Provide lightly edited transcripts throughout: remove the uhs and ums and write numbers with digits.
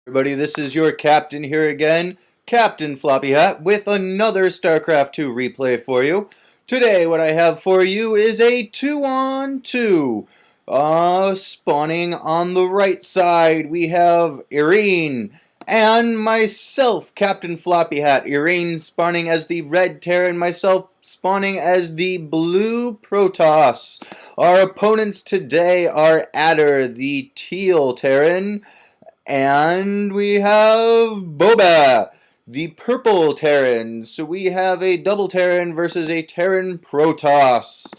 Everybody, this is your captain here again, Captain Floppy Hat, with another StarCraft 2 replay for you. Today, what I have for you is a 2-on-2. Spawning on the right side, we have Irene and myself, Captain Floppy Hat. Irene spawning as the red Terran, myself spawning as the blue Protoss. Our opponents today are Adder, the teal Terran, and we have Bobbeh, the purple Terran. So we have a double Terran versus a Terran Protoss.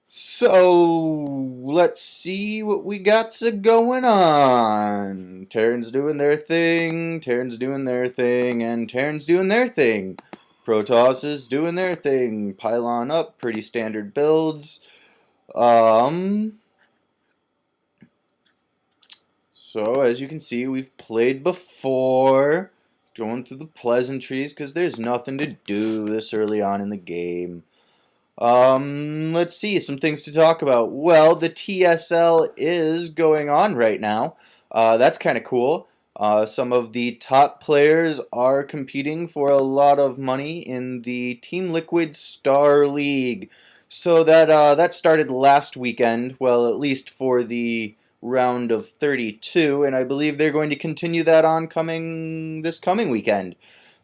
So let's see what we got going on. Terran's doing their thing, Terran's doing their thing, and Terran's doing their thing. Protoss is doing their thing. Pylon up, pretty standard builds. So, as you can see, we've played before, going through the pleasantries, because there's nothing to do this early on in the game. Let's see, some things to talk about. Well, the TSL is going on right now. That's kind of cool. Some of the top players are competing for a lot of money in the Team Liquid Star League. So that started last weekend, well, at least for the round of 32, and I believe they're going to continue that on this coming weekend.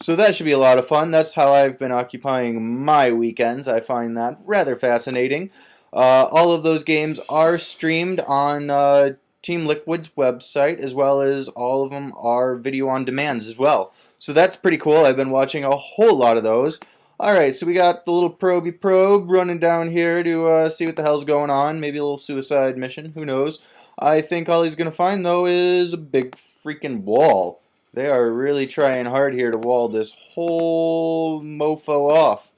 So that should be a lot of fun. That's how I've been occupying my weekends. I find that rather fascinating. All of those games are streamed on Team Liquid's website, as well as all of them are video on demands as well. So that's pretty cool. I've been watching a whole lot of those. Alright, so we got the little probe running down here to see what the hell's going on. Maybe a little suicide mission, who knows. I think all he's going to find, though, is a big freaking wall. They are really trying hard here to wall this whole mofo off.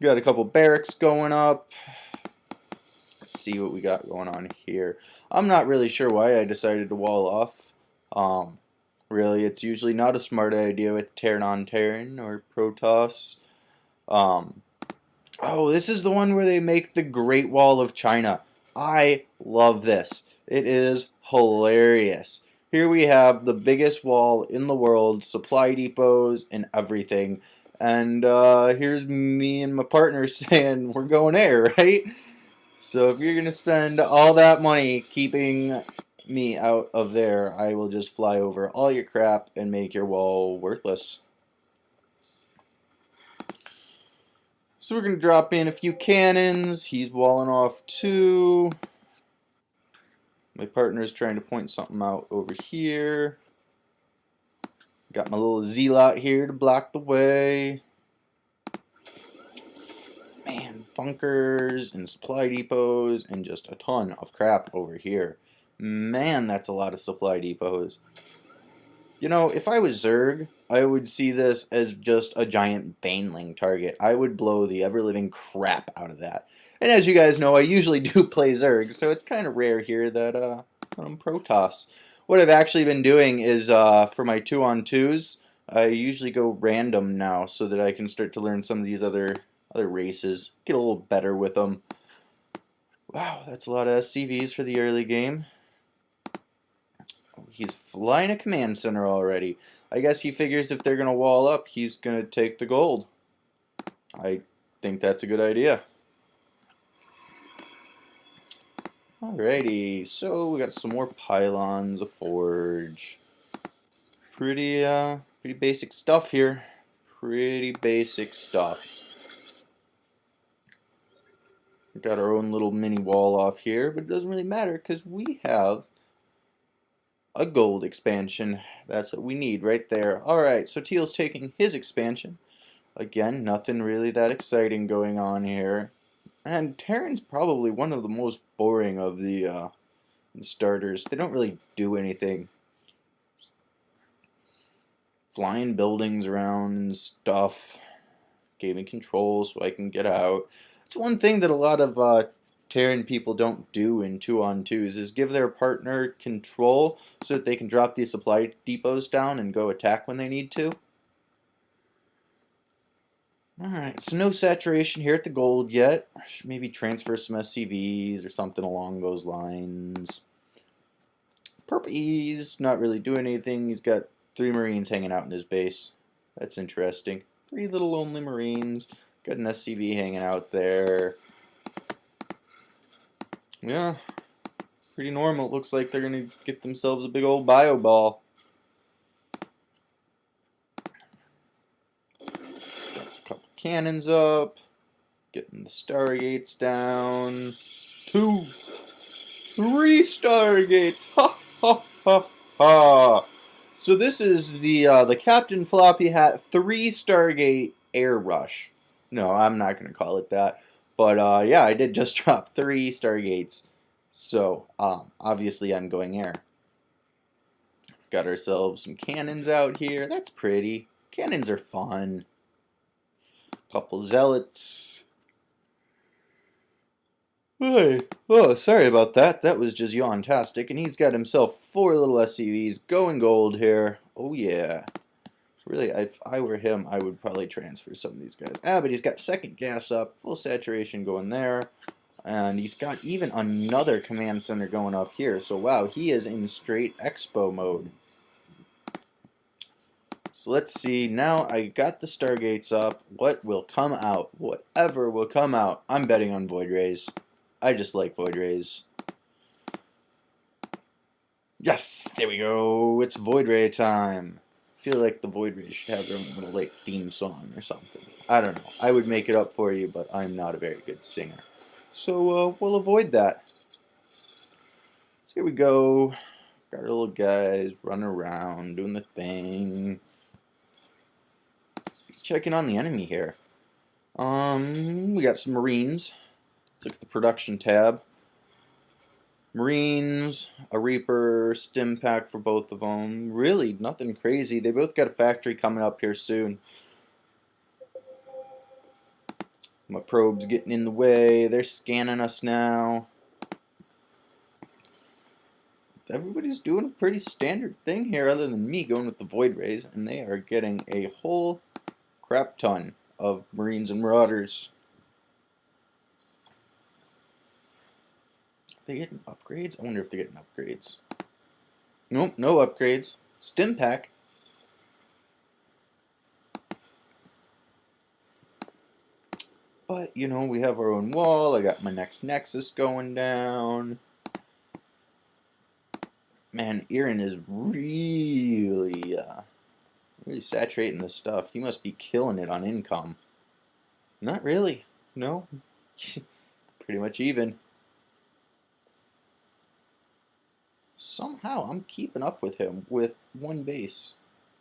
Got a couple barracks going up. Let's see what we got going on here. I'm not really sure why I decided to wall off. Really, it's usually not a smart idea with Terran on Terran or Protoss. Oh, this is the one where they make the Great Wall of China. I love this. It is hilarious. Here we have the biggest wall in the world, supply depots and everything. And here's me and my partner saying we're going air, right? So if you're going to spend all that money keeping me out of there, I will just fly over all your crap and make your wall worthless. So we're going to drop in a few cannons. He's walling off too. My partner is trying to point something out over here. Got my little zealot here to block the way. Man, bunkers and supply depots and just a ton of crap over here. Man, that's a lot of supply depots. You know, if I was Zerg, I would see this as just a giant baneling target. I would blow the ever-living crap out of that. And as you guys know, I usually do play Zerg, so it's kind of rare here that I'm Protoss. What I've actually been doing is, for my 2-on-2s, I usually go random now so that I can start to learn some of these other races, get a little better with them. Wow, that's a lot of SCVs for the early game. He's flying a command center already. I guess he figures if they're going to wall up, he's going to take the gold. I think that's a good idea. Alrighty, so we got some more pylons, a forge. Pretty basic stuff here. Pretty basic stuff. We got our own little mini wall off here, but it doesn't really matter because we have a gold expansion. That's what we need right there. Alright, so Teal's taking his expansion. Again, nothing really that exciting going on here. And Terran's probably one of the most boring of the starters. They don't really do anything. Flying buildings around and stuff. Gave me control so I can get out. It's one thing that a lot of Terran people don't do in 2-on-2s is give their partner control so that they can drop these supply depots down and go attack when they need to. Alright, so no saturation here at the gold yet. Maybe transfer some SCVs or something along those lines. He's not really doing anything. He's got 3 Marines hanging out in his base. That's interesting. 3 little lonely Marines. Got an SCV hanging out there. Yeah, pretty normal. It looks like they're going to get themselves a big old bio ball. Got a couple cannons up. Getting the Stargates down. 2, 3 Stargates. Ha ha ha ha. So this is the Captain Floppy Hat 3 Stargate air rush. No, I'm not going to call it that. But yeah, I did just drop 3 Stargates. So obviously I'm going air. Got ourselves some cannons out here. That's pretty. Cannons are fun. Couple zealots. Hey, oh, sorry about that. That was just yawn-tastic. And he's got himself 4 little SCVs going gold here. Oh yeah. Really, if I were him, I would probably transfer some of these guys. But he's got second gas up, full saturation going there. And he's got even another command center going up here. So wow, he is in straight expo mode. So let's see, now I got the Stargates up. What will come out? Whatever will come out. I'm betting on Void Rays. I just like Void Rays. Yes, there we go. It's Void Ray time. I feel like the Void Rays should have their own little like theme song or something. I don't know. I would make it up for you, but I'm not a very good singer. So we'll avoid that. So here we go. Got our little guys running around, doing the thing. Checking on the enemy here. We got some Marines. Let's look at the production tab. Marines, a Reaper, stim pack for both of them. Really, nothing crazy. They both got a factory coming up here soon. My probe's getting in the way. They're scanning us now. Everybody's doing a pretty standard thing here other than me going with the Void Rays, and they are getting a whole crap ton of Marines and Marauders. Are they getting upgrades? I wonder if they're getting upgrades. Nope, no upgrades. Stim pack. But, you know, we have our own wall. I got my next Nexus going down. Man, Eirene is really saturating this stuff. He must be killing it on income. Not really. No. Pretty much even. Somehow I'm keeping up with him with 1 base.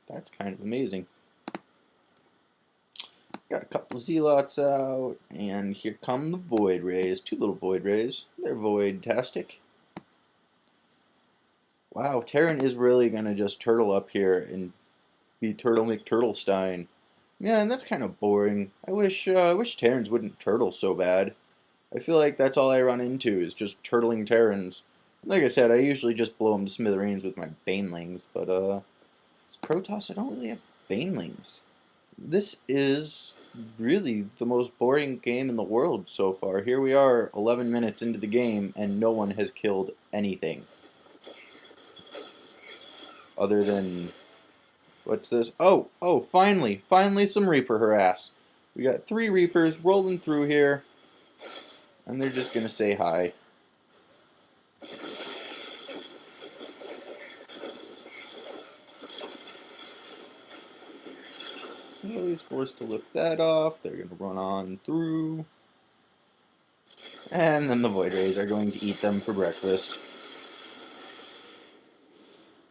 That's kind of amazing. Got a couple of Zealots out, and here come the Void Rays. 2 little Void Rays. They're void-tastic. Wow, Terran is really going to just turtle up here and be Turtle McTurtlestein. Yeah, and that's kind of boring. I wish Terrans wouldn't turtle so bad. I feel like that's all I run into is just turtling Terrans. Like I said, I usually just blow them to smithereens with my Banelings, but Protoss, I don't really have Banelings. This is really the most boring game in the world so far. Here we are, 11 minutes into the game, and no one has killed anything. Other than, what's this? Oh, finally some Reaper harass. We got 3 Reapers rolling through here, and they're just gonna say hi. So he's forced to lift that off. They're gonna run on through, and then the Void Rays are going to eat them for breakfast.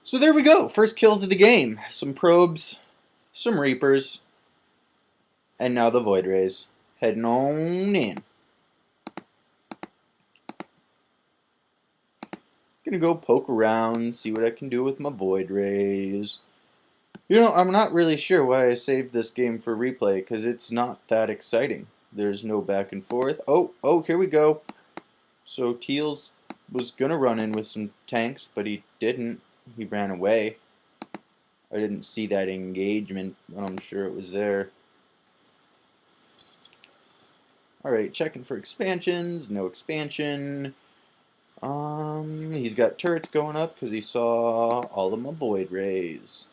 So there we go, first kills of the game. Some probes, some Reapers, and now the Void Rays. Heading on in. Gonna go poke around, see what I can do with my Void Rays. You know, I'm not really sure why I saved this game for replay, because it's not that exciting. There's no back and forth. Oh, here we go. So Teals was gonna run in with some tanks, but he didn't. He ran away. I didn't see that engagement, but I'm sure it was there. Alright, checking for expansions. No expansion. He's got turrets going up because he saw all of my void rays.